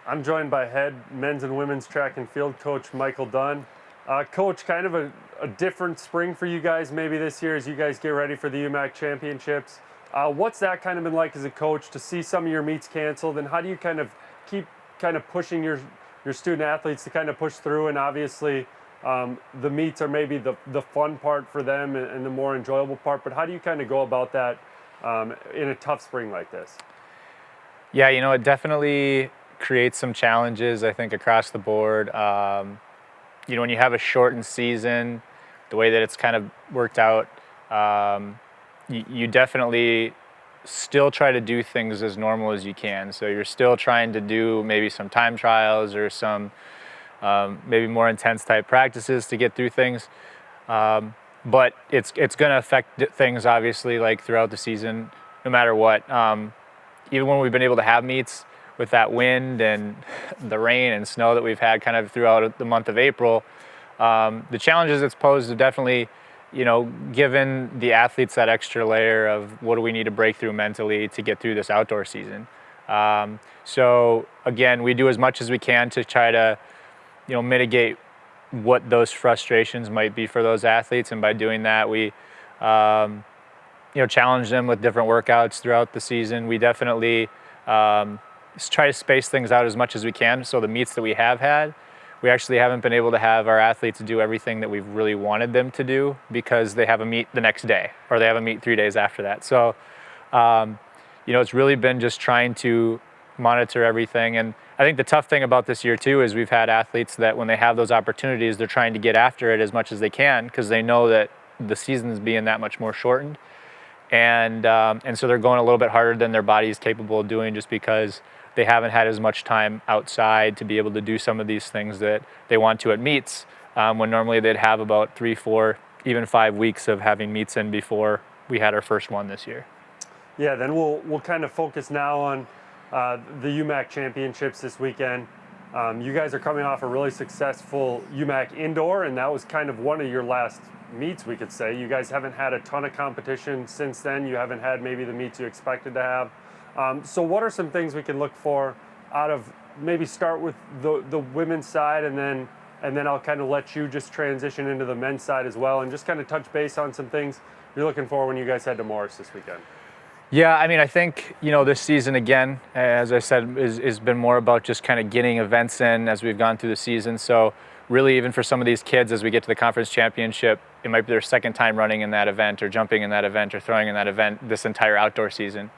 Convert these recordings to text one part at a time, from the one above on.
I'm joined by head men's and women's track and field coach Michael Dunn. Coach, kind of a different spring for you guys maybe this year as you guys get ready for the UMAC Championships. What's that kind of been like as a coach to see some of your meets canceled, and how do you kind of keep kind of pushing your student athletes to kind of push through? And obviously the meets are maybe the fun part for them and the more enjoyable part, but how do you kind of go about that in a tough spring like this? Yeah, it definitely creates some challenges, I think, across the board. When you have a shortened season, the way that it's kind of worked out, you definitely still try to do things as normal as you can. So you're still trying to do maybe some time trials or some maybe more intense type practices to get through things. But it's going to affect things, obviously, like throughout the season, no matter what. Even when we've been able to have meets with that wind and the rain and snow that we've had kind of throughout the month of April, the challenges it's posed have definitely, given the athletes that extra layer of what do we need to break through mentally to get through this outdoor season. So again, we do as much as we can to try to, mitigate what those frustrations might be for those athletes, and by doing that, we challenge them with different workouts throughout the season. We definitely try to space things out as much as we can. So the meets that we have had, we actually haven't been able to have our athletes do everything that we've really wanted them to do because they have a meet the next day or they have a meet 3 days after that. So, it's really been just trying to monitor everything. And I think the tough thing about this year too is we've had athletes that when they have those opportunities, they're trying to get after it as much as they can because they know that the season's being that much more shortened. And so they're going a little bit harder than their body is capable of doing just because they haven't had as much time outside to be able to do some of these things that they want to at meets, when normally they'd have about 3, 4, even 5 weeks of having meets in before we had our first one this year. Yeah, then we'll kind of focus now on the UMAC Championships this weekend. You guys are coming off a really successful UMAC indoor, and that was kind of one of your last meets, we could say. You guys haven't had a ton of competition since then. You haven't had maybe the meets you expected to have. So what are some things we can look for out of, maybe start with the women's side, and then I'll kind of let you just transition into the men's side as well, and just kind of touch base on some things you're looking for when you guys head to Morris this weekend. Yeah, I mean, I think, this season, again, as I said, has been more about just kind of getting events in as we've gone through the season. So really, even for some of these kids, as we get to the conference championship, it might be their second time running in that event or jumping in that event or throwing in that event this entire outdoor season.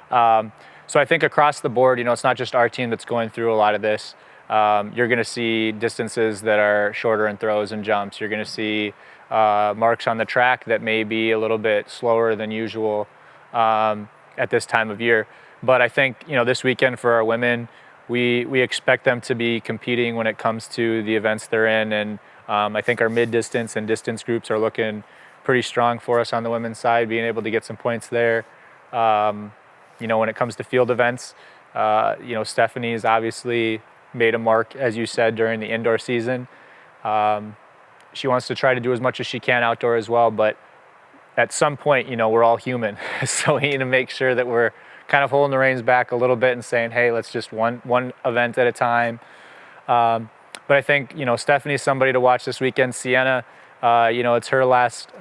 So I think across the board, it's not just our team that's going through a lot of this. You're going to see distances that are shorter in throws and jumps. You're going to see marks on the track that may be a little bit slower than usual at this time of year. But I think, this weekend for our women, we expect them to be competing when it comes to the events they're in. And I think our mid-distance and distance groups are looking pretty strong for us on the women's side, being able to get some points there. When it comes to field events, Stephanie's obviously made a mark, as you said, during the indoor season. She wants to try to do as much as she can outdoor as well, but at some point, we're all human. So we need to make sure that we're kind of holding the reins back a little bit and saying, hey, let's just one event at a time. But I think, Stephanie's somebody to watch this weekend. Sienna, it's her last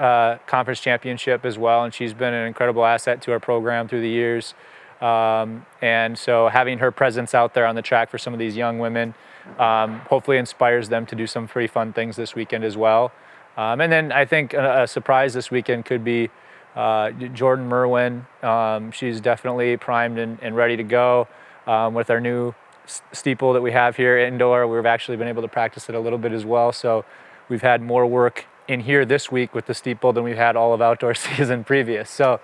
conference championship as well, and she's been an incredible asset to our program through the years. And so having her presence out there on the track for some of these young women hopefully inspires them to do some pretty fun things this weekend as well. And then I think a surprise this weekend could be Jordan Merwin. She's definitely primed and ready to go with our new steeple that we have here indoor. We've actually been able to practice it a little bit as well. So we've had more work in here this week with the steeple than we've had all of outdoor season previous. So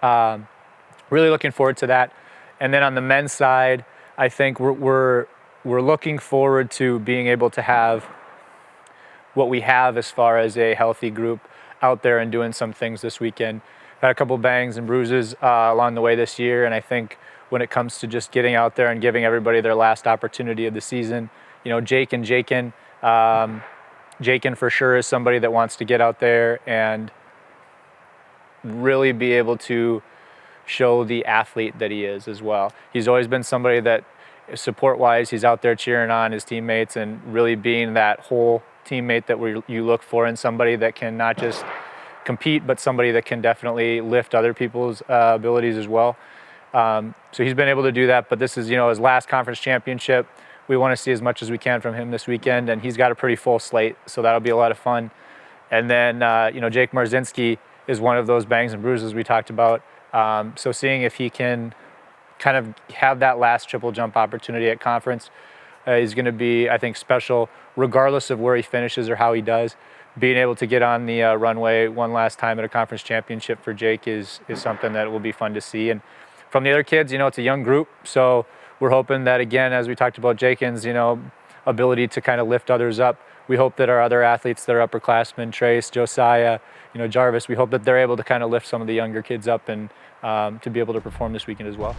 really looking forward to that. And then on the men's side, I think we're looking forward to being able to have what we have as far as a healthy group out there and doing some things this weekend. Had a couple bangs and bruises along the way this year, and I think when it comes to just getting out there and giving everybody their last opportunity of the season, Jakin for sure is somebody that wants to get out there and really be able to show the athlete that he is as well. He's always been somebody that support-wise, he's out there cheering on his teammates and really being that whole teammate that you look for in somebody that can not just compete, but somebody that can definitely lift other people's abilities as well. So he's been able to do that, but this is, his last conference championship. We want to see as much as we can from him this weekend, and he's got a pretty full slate, so that'll be a lot of fun. And then, Jake Marzinski is one of those bangs and bruises we talked about. So seeing if he can kind of have that last triple jump opportunity at conference is going to be, I think, special, regardless of where he finishes or how he does. Being able to get on the runway one last time at a conference championship for Jake is something that will be fun to see. And from the other kids, it's a young group, so we're hoping that, again, as we talked about Jakin's, ability to kind of lift others up, we hope that our other athletes that are upperclassmen, Trace, Josiah, Jarvis, we hope that they're able to kind of lift some of the younger kids up and to be able to perform this weekend as well.